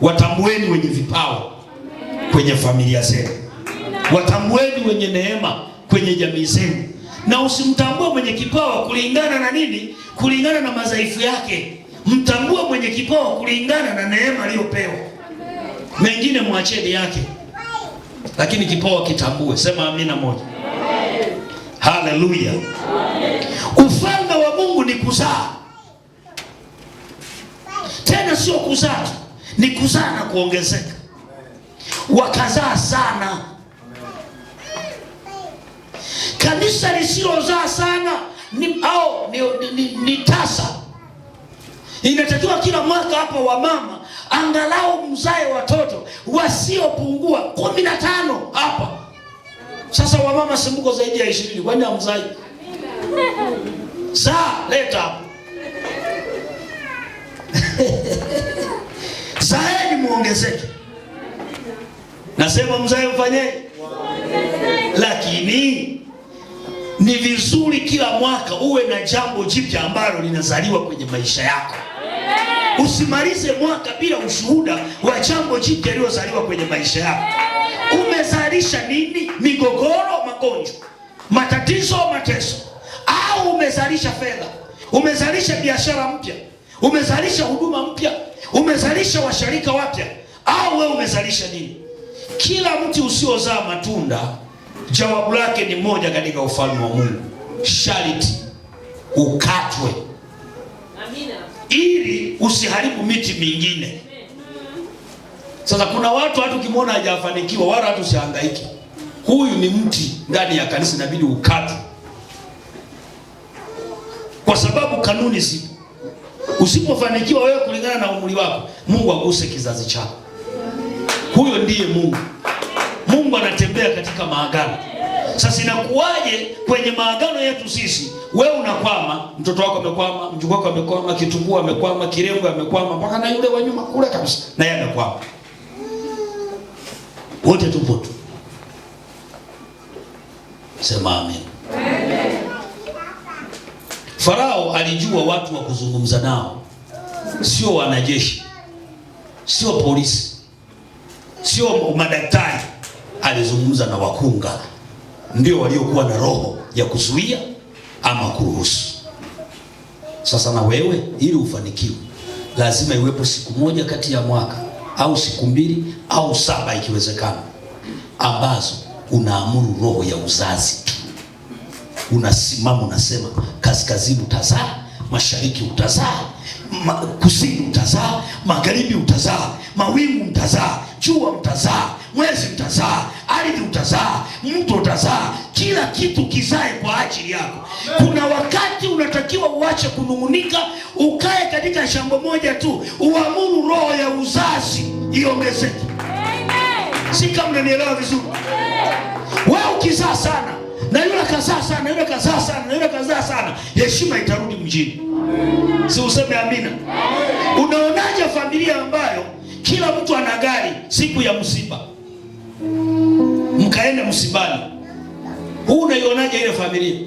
Watambueni wenye vipawa kwenye familia zenu. Watambueni wenye neema kwenye jamii zenu. Na usimtambue mwenye kipawa kulingana na nini? Kulingana na madhaifu yake. Mtambue mwenye kipawa kulingana na neema aliyopewa. Mengine mwacheni yake, lakini kipawa kitambue. Sema amina moja. Haleluya. Ufalme wa Mungu ni kuzaa. Tena sio kuzaa, ni kuzaa na kuongezeka. Wakazaa sana. Kanisa lisilozaa sana ni tasa. Inatakiwa kila mwaka hapa wamama angalau mzae watoto wasiopungua 15 hapa. Sasa wamama simbuko zaidi ya 20, kwani hamzai? Zaa, leta hapo. Zaeni muongezeke. Nasema mzae mfanye. Lakini ni vizuri kila mwaka uwe na jambo jipya ambalo linazaliwa kwenye maisha yako. Usimalize mwaka bila ushuhuda wa jambo jipya lililozaliwa kwenye maisha yako. Umezalisha nini? Migogoro, magonjwa, matatizo, mateso? Au umezalisha fedha? Umezalisha biashara mpya? Umezalisha huduma mpya? Umezalisha washirika wapya? Au wewe umezalisha nini? Kila mti usiozaa matunda, jawabu lake ni moja katika ufalme wa Mungu: sharti ukatwe. Amina. Ili usiharibu miti mingine. Sasa kuna watu ukimwona hajafanikiwa wala hata usihangaike. Huyu ni mti ndani ya kanisa, inabidi ukatwe. Kwa sababu kanuni zipo. Usipofanikiwa wewe kulingana na umri wako, Mungu aguse kizazi chako. Huyo ndiye Mungu. Mungu anatembea katika maagano. Sasa inakuwaje kwenye maagano yetu sisi, wewe unakwama, mtoto wako amekwama, mjukuu wako amekwama, kitunguu amekwama, kirengo amekwama, mpaka na yule wa nyuma kule kabisa na yeye amekwama. Wote tupo tu. Sema amen. Farao alijua watu wa kuzungumza nao, sio wanajeshi, sio polisi, sio madaktari. Alizungumza na wakunga, ndio waliokuwa na roho ya kuzuia ama kuruhusu. Sasa na wewe, ili ufanikiwe, lazima iwepo siku moja kati ya mwaka au siku 2 au 7 ikiwezekana, ambazo unaamuru roho ya uzazi tu. Unasimama unasema, kaskazini utazaa, mashariki utazaa, kusini utazaa, magharibi utazaa, mawingu utazaa, jua utazaa, mwezi utazaa, ardhi utazaa, mto utazaa, kila kitu kizae kwa ajili yako. Kuna wakati unatakiwa uache kunung'unika, ukae katika shamba moja tu, uamuru roho ya uzazi iongezeke. Si kama unanielewa vizuri? Wewe ukizaa sana na yule kazaa sana, yule kazaa sana, na yule kazaa sana, heshima itarudi mjini. Si useme amina? Unaonaje familia ambayo kila mtu ana gari siku ya msiba, mkaenda msibani? Unaionaje ile familia?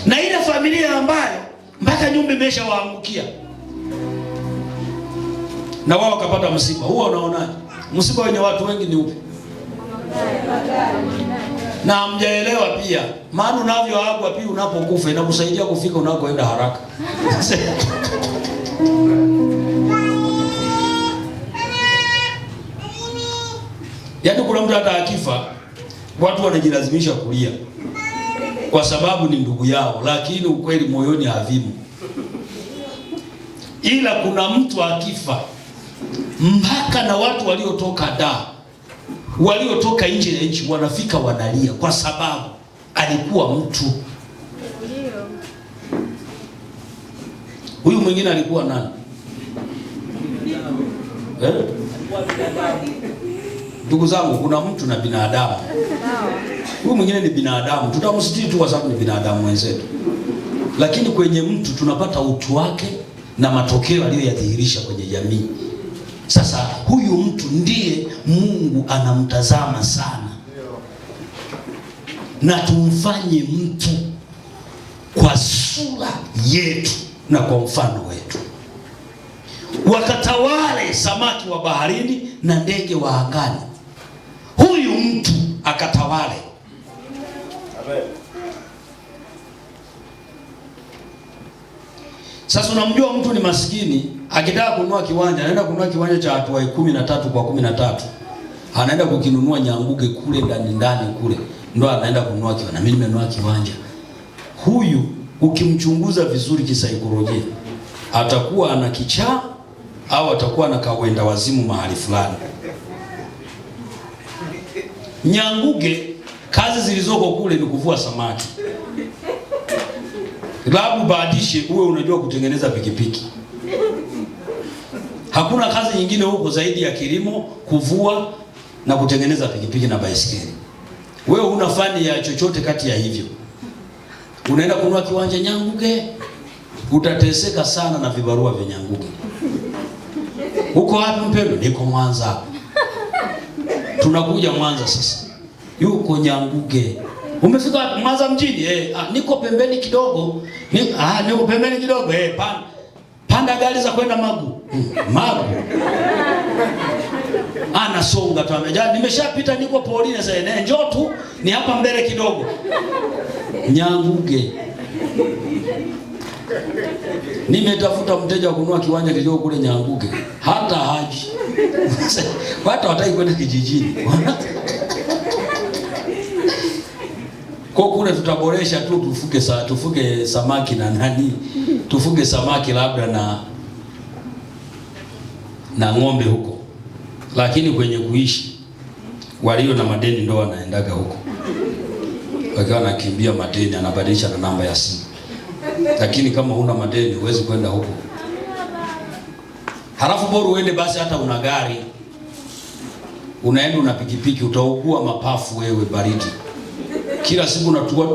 Na ile familia ambayo mpaka nyumba imeshawaangukia na wao wakapata msiba, huo unaonaje? Msiba wenye watu wengi ni upi? Na hamjaelewa pia, maana unavyoagwa pia unapokufa inakusaidia kufika unakoenda haraka. Yaani kuna mtu hata akifa watu wanajilazimisha kulia kwa sababu ni ndugu yao, lakini ukweli moyoni havimu. Ila kuna mtu akifa mpaka na watu waliotoka waliotoka nje ya nchi wanafika wanalia, kwa sababu alikuwa mtu. Huyu mwingine alikuwa nani? Ndugu zangu, kuna mtu na binadamu. Huyu mwingine ni binadamu, tutamsitiri tu kwa sababu ni binadamu wenzetu. Lakini kwenye mtu tunapata utu wake na matokeo aliyoyadhihirisha kwenye jamii. Sasa huyu mtu ndiye Mungu anamtazama sana. Na tumfanye mtu kwa sura yetu na kwa mfano wetu, wakatawale samaki wa baharini na ndege wa angani. Huyu mtu akatawale. Amen. Sasa unamjua mtu ni maskini, akitaka kununua kiwanja, anaenda kununua kiwanja cha hatua 13 kwa 13. Anaenda kukinunua Nyanguge kule ndani kule. Ndio anaenda kununua kiwanja. Na mimi nimenunua kiwanja. Huyu ukimchunguza vizuri kisaikolojia, atakuwa ana kichaa au atakuwa na kawenda wazimu mahali fulani. Nyanguge kazi zilizoko kule ni kuvua samaki. Labu baadishe uwe unajua kutengeneza pikipiki. Hakuna kazi nyingine huko zaidi ya kilimo, kuvua na kutengeneza pikipiki na baisikeli. Wewe una fani ya chochote kati ya hivyo. Unaenda kununua kiwanja Nyanguge, utateseka sana na vibarua vya Nyanguge. Uko wapi mpendo? Niko Mwanza. Tunakuja Mwanza sasa. Yuko Nyanguge. Umefika wapi? Mwanza mjini? Niko pembeni kidogo. Niko pembeni kidogo. Panda gari za kwenda Magu. Magu. Anasonga tu ameja. Nimeshapita niko polini sasa. Njoo tu ni hapa mbele kidogo. Nyanguge. Nimetafuta mteja wa kununua kiwanja kidogo kule Nyanguge. Hata haji. Watu wataki kwenda kijijini. Kwa kule tutaboresha tu tufuge samaki na nani? Tufuge samaki labda na ng'ombe huko. Lakini kwenye kuishi walio na madeni ndio wanaendaga huko. Wakiwa nakimbia madeni anabadilisha na namba ya simu. Lakini kama huna madeni huwezi kwenda huko. Halafu bora uende basi hata una gari. Unaenda una pikipiki utaugua mapafu wewe baridi. Kila siku unatua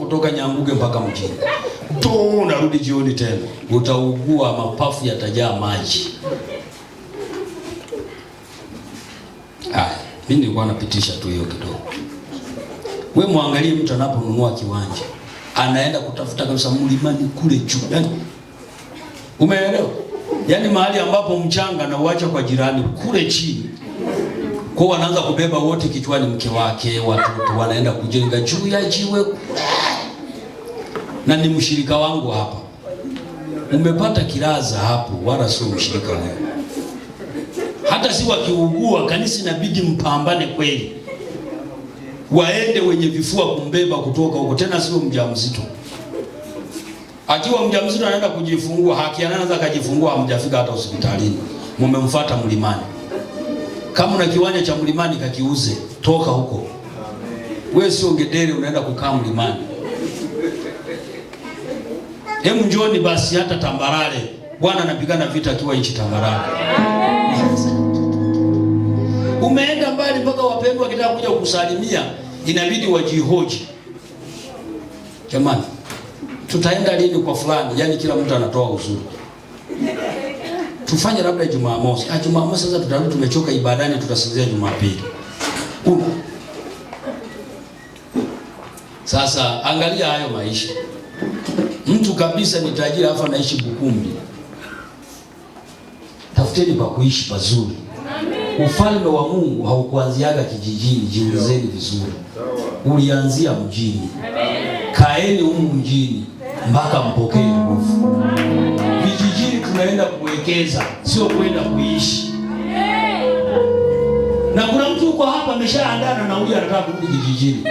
kutoka Nyanguge mpaka mjini. Unarudi jioni tena. Utaugua mapafu yatajaa maji. Mimi nilikuwa napitisha tu hiyo kidogo. Wewe muangalie mtu anaponunua kiwanja. Anaenda kutafuta kabisa mlimani kule juu. Yaani umeelewa? Yaani mahali ambapo mchanga na uacha kwa jirani kule chini. Kwa wanaanza kubeba wote kichwani, mke wake, watoto wanaenda kujenga juu ya jiwe. Na ni mshirika wangu hapa. Umepata kilaza hapo, wala sio mshirika wangu. Hata si wakiugua kanisa inabidi mpambane kweli. Waende wenye vifua kumbeba kutoka huko, tena sio mjamzito. Akiwa mjamzito anaenda kujifungua, haki anaanza kujifungua hamjafika hata hospitalini. Mmemfuata mlimani. Kama una kiwanja cha mlimani kakiuze, toka huko. Wewe sio ngedere unaenda kukaa mlimani. Hebu njoni basi hata tambarare. Bwana anapigana vita akiwa nchi tambarare. Umeenda mbali mpaka wapendwa kitaka kuja kukusalimia, inabidi wajihoji. Jamani, tutaenda lini kwa fulani? Yaani kila mtu anatoa uzuri. Tufanye labda Jumamosi. Jumamosi sasa tutarudi tumechoka ibadani, tutasinzia Jumapili. Sasa angalia hayo maisha. Mtu kabisa ni tajiri afa anaishi Bukumbi. Tafuteni pa kuishi pazuri. Ufalme wa Mungu haukuanziaga kijijini, jiulizeni vizuri. Ulianzia mjini. Kaeni humu mjini mpaka mpokee nguvu. Vijijini tunaenda kuwekeza, sio kwenda kuishi. Na kuna mtu yuko hapa ameshaandana na huyu anataka kurudi kijijini.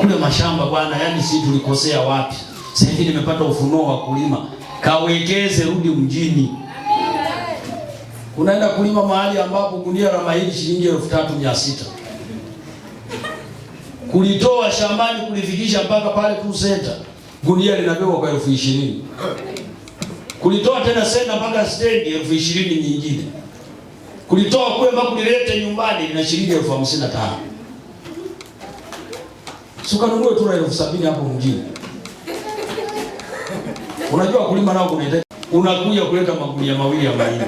Kule mashamba bwana, yani sisi tulikosea wapi? Sasa hivi nimepata ufunuo wa kulima. Kawekeze, rudi mjini. Unaenda kulima mahali ambapo gunia la mahindi shilingi 3600. Kulitoa shambani kulifikisha mpaka pale tu center, gunia linabebwa kwa 20,000. Kulitoa tena senda mpaka stendi 20,000 nyingine. Kulitoa kule mpaka kulilete nyumbani lina shilingi 55,000. Sukanunue tu na 70,000 hapo mjini. Unajua kulima nao kunahitaji unakuja kuleta magunia mawili ya mahindi.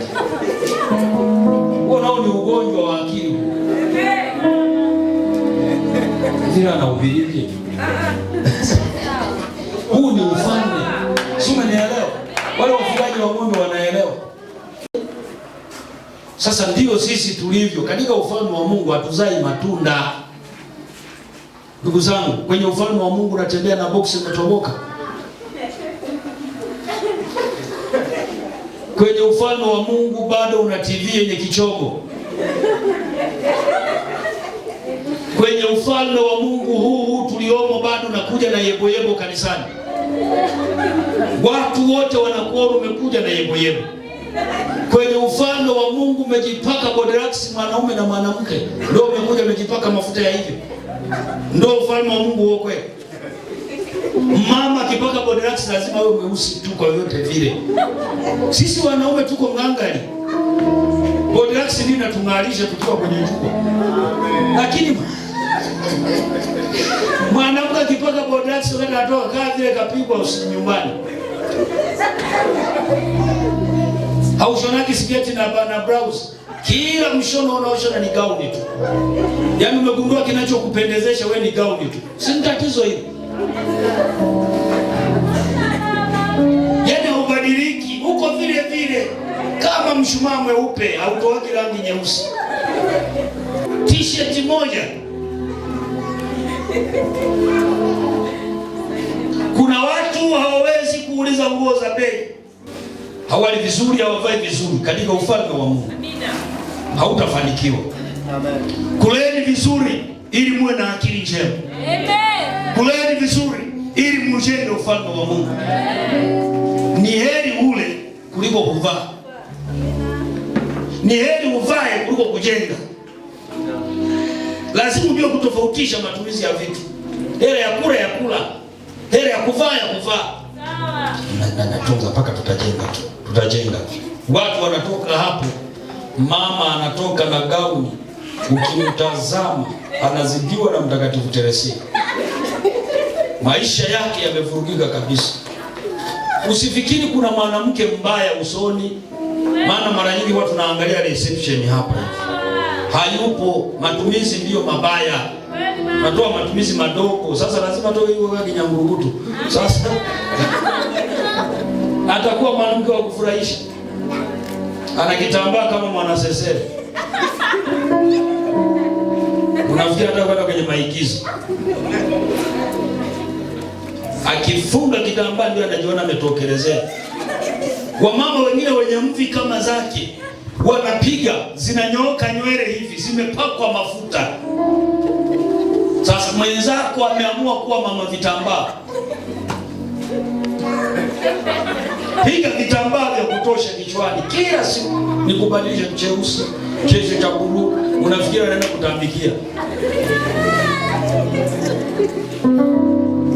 Huo nao ni ugonjwa wa akili. Zira na ubiriki. Huu ni ufalme. Si umenielewa? Wale wafugaji wa ng'ombe wanaelewa. Sasa ndio sisi tulivyo katika ufalme wa Mungu, hatuzai matunda. Ndugu zangu, kwenye ufalme wa Mungu unatembea na boksi umetoboka. Kwenye ufalme wa Mungu bado una TV yenye kichogo. Kwenye ufalme wa Mungu huu tuliomo bado nakuja na yebo kanisani. Watu wote wanakuwa umekuja na yebo. Kwenye ufalme wa Mungu umejipaka Bodrax, mwanaume na mwanamke. Ndio umekuja umejipaka mafuta ya hivyo. Ndio ufalme wa Mungu huo kweli. Mama akipaka Bodrax lazima awe mweusi tu kwa yote vile. Sisi wanaume tuko ngangari. Bodrax ndio inatungalisha tukiwa kwenye jua. Lakini mwanamke akipaka Bodrax wakati atoka kazi vile kapigwa nyumbani. Haushonaki sketi na blouse. Kila mshono unaoshona ni gauni tu. Yaani umegundua kinachokupendezesha wewe ni gauni tu. Si tatizo hilo. Yaani ubadiliki uko vile vile kama mshumaa mweupe, hautoaki rangi nyeusi. T-shirt moja. Kuna watu hawawezi kuuliza nguo za bei. Hawali vizuri, hawavai vizuri katika ufalme wa Mungu. Hautafanikiwa. Amen. Kuleni vizuri ili muwe na akili njema. Amen. Kuleni vizuri ili mjenge ufalme wa Mungu. Amen. Ni heri ule kuliko kuvaa. Ni heri uvae kuliko kujenga. Lazima ujue kutofautisha matumizi ya vitu. Heri ya kula ya kula. Heri ya kuvaa ya kuvaa. Na natunza mpaka tutajenga tu. Tutajenga. Watu wanatoka hapo, mama anatoka na gauni, ukimtazama anazidiwa na Mtakatifu Teresia. Maisha yake yamevurugika kabisa. Usifikiri kuna mwanamke mbaya usoni, maana mara nyingi watu naangalia reception hapa. Hayupo, matumizi ndiyo mabaya. Natoa matumizi madogo. Sasa lazima toe hiyo kama kinyamburugutu. Sasa atakuwa mwanamke wa kufurahisha. Anakitambaa kama mwanasesere. Unafikiri hata kwenda kwenye maigizo. Akifunga kitambaa ndio anajiona ametokelezea. Wamama wengine wenye mvi kama zake wanapiga, zinanyooka nywele hivi, zimepakwa mafuta. Sasa mwenzako ameamua kuwa mama vitambaa. Piga vitambaa vya kutosha kichwani kila siku, ni kubadilisha cheusi, kesho cha buluu, unafikiri anaenda kutambikia.